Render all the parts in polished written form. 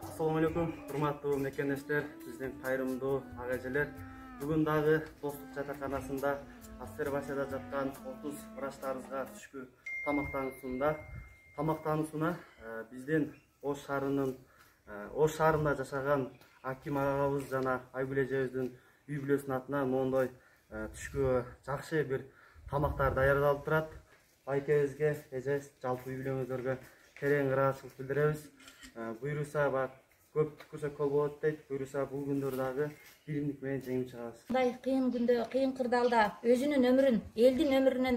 Assalamu alaikum, hurmatlı mekendештер, биздин кайрымдуу ага эжелер. Бүгүн дагы достук жатаканасында Азербайжанда жаткан 30 врачтарыбызга түшкү тамактануусуна биздин Ош шаарында жашаган Аким агабыз жана Айгүл эжебиздин үй бүлөсүнүн атынан мондой түшкү жакшы бир тамактар даярдалып турат. Айкебизге, эже, жалпы үй бүлөңүздөргө терең ыраазычылык билдиребиз. Буйруса көп түкүрсөк кол болот дейт. Буйруса бул күндөр дагы биримдик менен жеңип чыгабыз. Мындай кыйын күндө, кыйын кырдаалда өзүнүн өмүрүн, элдин өмүрүнөн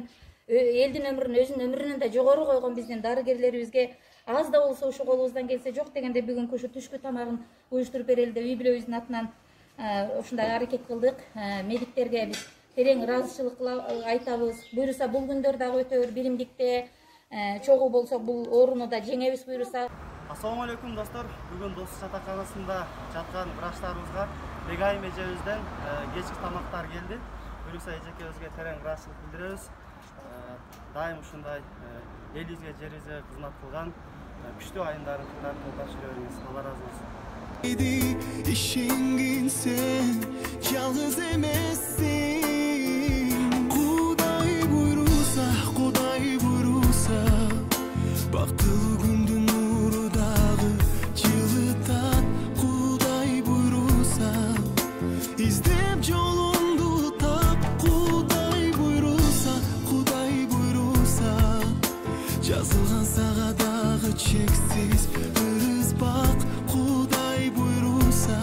өзүнүн өмүрүнөн да жогору койгон биздин дарыгерлерибизге аз да болсо ушу колубуздан келсе жок дегенде бүгүнкү ушу түшкү тамагын уюштуруп берели деп үй бүлөбүздүн атынан ушундай аракет кылдык. Медиктерге биз терең ыраазычылык айтабыз. Буйруса бул күндөр дагы өтө бир биримдикте чогуу болсок бул ооруну да жеңебиз буйруса. Assalamu alaikum достор. Бүгүн достук жатаканасында жаткан врачтарыбызга Бегайым эжебизден кечки тамактар келди. Буйруса эжекебизге терең ыраазычылык билдиребиз. Дайым ушундай элибизге, жерибизге кызмат кылган күчтүү айымдарын тартып жүрө бериңиз. Алла разы болсун. İşingin sen yalnız emezsin. Kuday buyursa baktılı gündün nuru dağı çığlıtan. Kuday buyursa izlep yolundu tap. Kuday buyursa yazılgan sağa dağı çeksiz ırız bak. Kuday buyursa